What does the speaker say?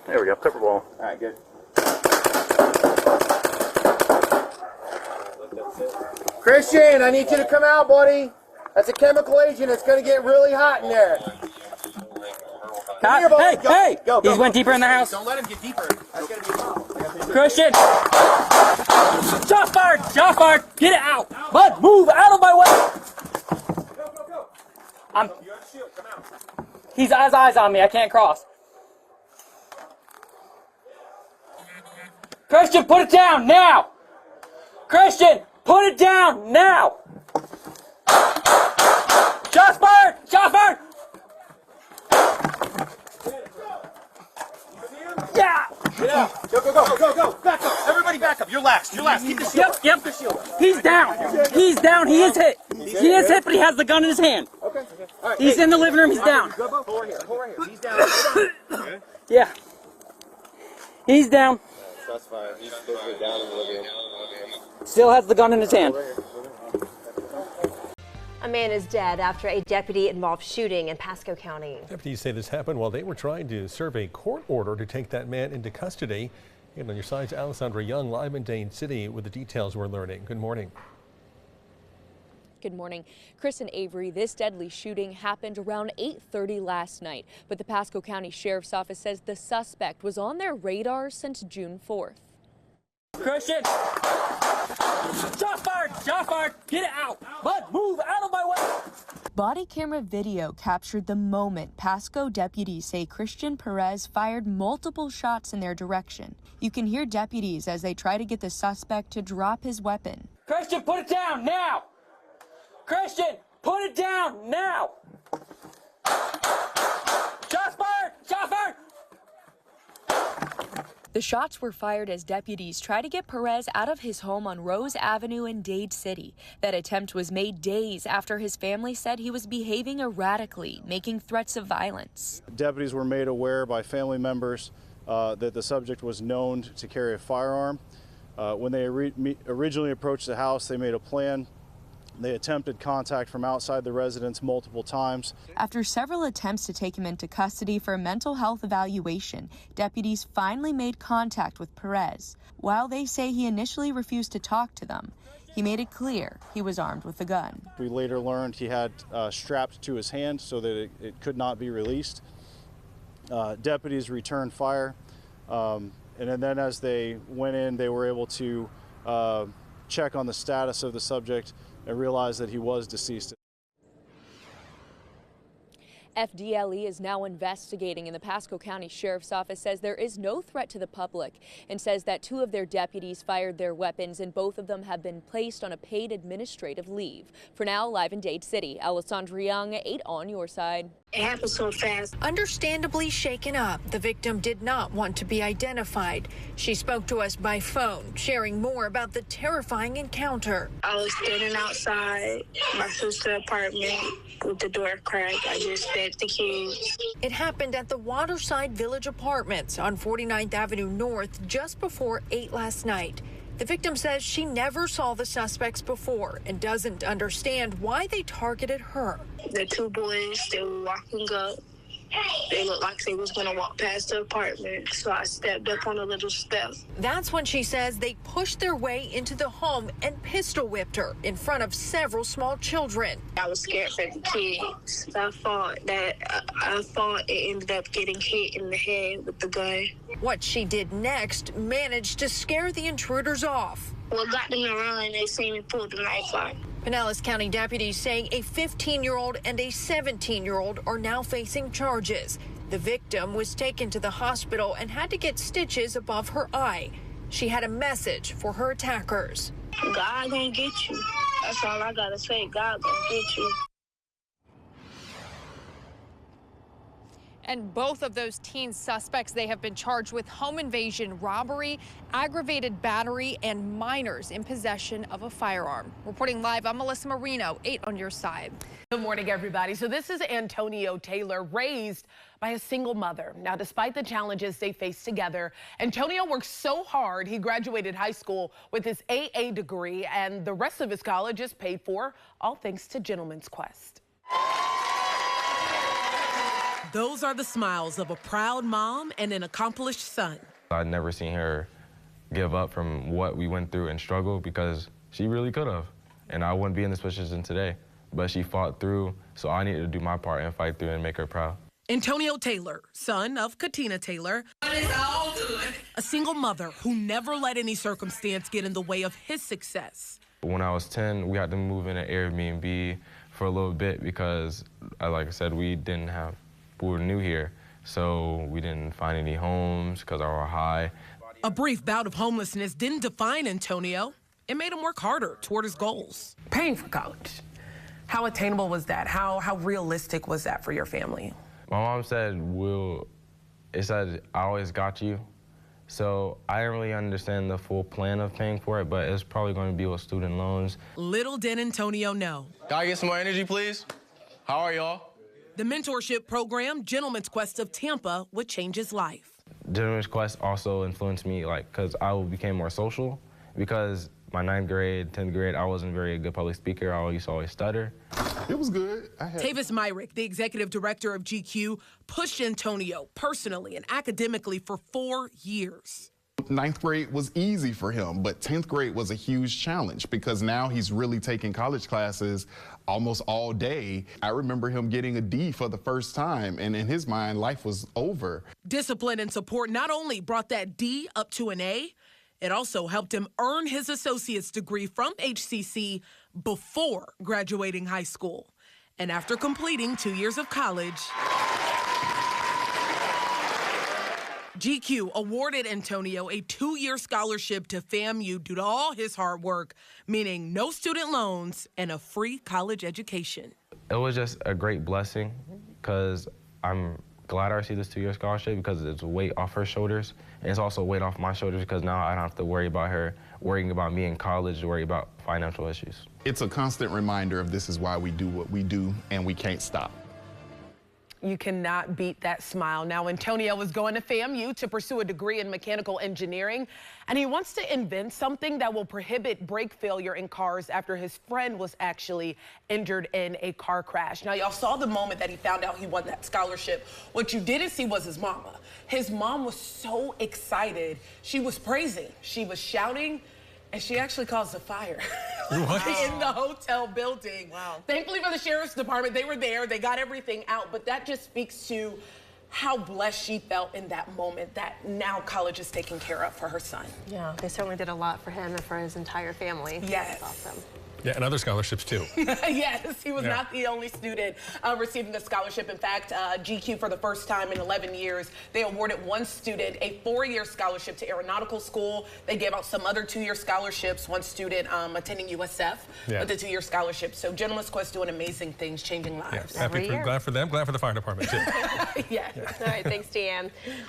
There we go, pepper ball. All right, good. Christian, I need you to come out, buddy. That's a chemical agent. It's going to get really hot in there. Come here, buddy. Hey! Go. He went deeper in the house. Don't let him get deeper. That's going to be a problem. Christian! Shot fired! Shot fired! Get it out! Bud, move out of my way! Go. You have a shield. Come out. He has eyes on me. I can't cross. Christian, put it down now! Christian, put it down now! Shots fired! Shot fired! Yeah! Go. Back up. Everybody back up. You're last. Keep the shield. Yep. The shield. He's down. He's down. He is hit. He is hit, but he has the gun in his hand. Okay. All right. He's in the living room. He's down. Go. Pull right here. He's down. Okay. Yeah. He's down. That's fine. He's down in the living room. Still has the gun in his hand. A man is dead after a deputy-involved shooting in Pasco County. Deputies say this happened while they were trying to serve a court order to take that man into custody. And on your side's Alessandra Young, live in Dane City with the details we're learning. Good morning. Good morning. Chris and Avery, this deadly shooting happened around 8:30 last night, but the Pasco County Sheriff's Office says the suspect was on their radar since June 4th. Christian! Shot fired! Get it out! Bud, move out of my way! Body camera video captured the moment Pasco deputies say Christian Perez fired multiple shots in their direction. You can hear deputies as they try to get the suspect to drop his weapon. Christian, put it down now! Christian, put it down now! Shots fired! Shot fired! The shots were fired as deputies try to get Perez out of his home on Rose Avenue in Dade City. That attempt was made days after his family said he was behaving erratically, making threats of violence. Deputies were made aware by family members that the subject was known to carry a firearm. When they originally approached the house, they made a plan. They attempted contact from outside the residence multiple times. After several attempts to take him into custody for a mental health evaluation, deputies finally made contact with Perez. While they say he initially refused to talk to them, he made it clear he was armed with a gun. We later learned he had strapped to his hand so that it could not be released. Deputies returned fire, and then as they went in, they were able to check on the status of the subject and realized that he was deceased. FDLE is now investigating, and the Pasco County Sheriff's Office says there is no threat to the public and says that 2 of their deputies fired their weapons and both of them have been placed on a paid administrative leave. For now, live in Dade City, Alessandra Young, 8 on your side. It happened so fast. Understandably shaken up, the victim did not want to be identified. She spoke to us by phone, sharing more about the terrifying encounter. I was standing outside my sister's apartment with the door cracked. I just fed the kids. It happened at the Waterside Village Apartments on 49th Avenue North just before 8 last night. The victim says she never saw the suspects before and doesn't understand why they targeted her. The 2 boys, they were walking up. They looked like they was gonna walk past the apartment, so I stepped up on a little step. That's when she says they pushed their way into the home and pistol whipped her in front of several small children. I was scared for the kids. I thought it ended up getting hit in the head with the gun. What she did next managed to scare the intruders off. What got them to run, they seen me pull the knife out. Pinellas County deputies saying a 15-year-old and a 17-year-old are now facing charges. The victim was taken to the hospital and had to get stitches above her eye. She had a message for her attackers. God gonna get you. That's all I gotta say. God gonna get you. And both of those teen suspects, they have been charged with home invasion, robbery, aggravated battery, and minors in possession of a firearm. Reporting live, I'm Melissa Marino, 8 on your side. Good morning, everybody. So this is Antonio Taylor, raised by a single mother. Now, despite the challenges they face together, Antonio worked so hard, he graduated high school with his AA degree, and the rest of his college is paid for, all thanks to Gentleman's Quest. Those are the smiles of a proud mom and an accomplished son. I'd never seen her give up from what we went through and struggle, because she really could have. And I wouldn't be in this position today. But she fought through, so I needed to do my part and fight through and make her proud. Antonio Taylor, son of Katina Taylor, a single mother who never let any circumstance get in the way of his success. When I was 10, we had to move in an Airbnb for a little bit because, like I said, we were new here, so we didn't find any homes because our high. A brief bout of homelessness didn't define Antonio. It made him work harder toward his goals. Paying for college, how attainable was that? How realistic was that for your family? My mom said, I always got you. So I didn't really understand the full plan of paying for it, but it's probably going to be with student loans. Little did Antonio know. Can I get some more energy, please? How are y'all? The mentorship program, Gentleman's Quest of Tampa, would change his life. Gentleman's Quest also influenced me, because I became more social, because my 9th grade, 10th grade, I wasn't very a good public speaker. I used to always stutter. It was good. Tavis Myrick, the executive director of GQ, pushed Antonio personally and academically for 4 years. 9th grade was easy for him, but 10th grade was a huge challenge because now he's really taking college classes almost all day. I remember him getting a D for the first time, and in his mind, life was over. Discipline and support not only brought that D up to an A, it also helped him earn his associate's degree from HCC before graduating high school. And after completing 2 years of college, GQ awarded Antonio a 2-year scholarship to FAMU due to all his hard work, meaning no student loans and a free college education. It was just a great blessing, because I'm glad I received this 2-year scholarship because it's a weight off her shoulders, and it's also a weight off my shoulders because now I don't have to worry about her worrying about me in college, worry about financial issues. It's a constant reminder of this is why we do what we do, and we can't stop. You cannot beat that smile. Now, Antonio is going to FAMU to pursue a degree in mechanical engineering, and he wants to invent something that will prohibit brake failure in cars after his friend was actually injured in a car crash. Now, y'all saw the moment that he found out he won that scholarship. What you didn't see was his mama. His mom was so excited. She was praising, she was shouting, and she actually caused a fire in the hotel building. Wow. Thankfully for the sheriff's department, they were there, they got everything out, but that just speaks to how blessed she felt in that moment that now college is taken care of for her son. Yeah, they certainly did a lot for him and for his entire family. Yes. That's awesome. Yeah, and other scholarships too. Yes, he was not the only student receiving a scholarship. In fact, GQ, for the first time in 11 years, they awarded one student a 4-year scholarship to aeronautical school. They gave out some other 2-year scholarships, one student attending USF with a 2-year scholarship. So Gentleman's Quest doing amazing things, changing lives. Yeah, glad for them, glad for the fire department too. Yeah. All right, thanks, Deanne.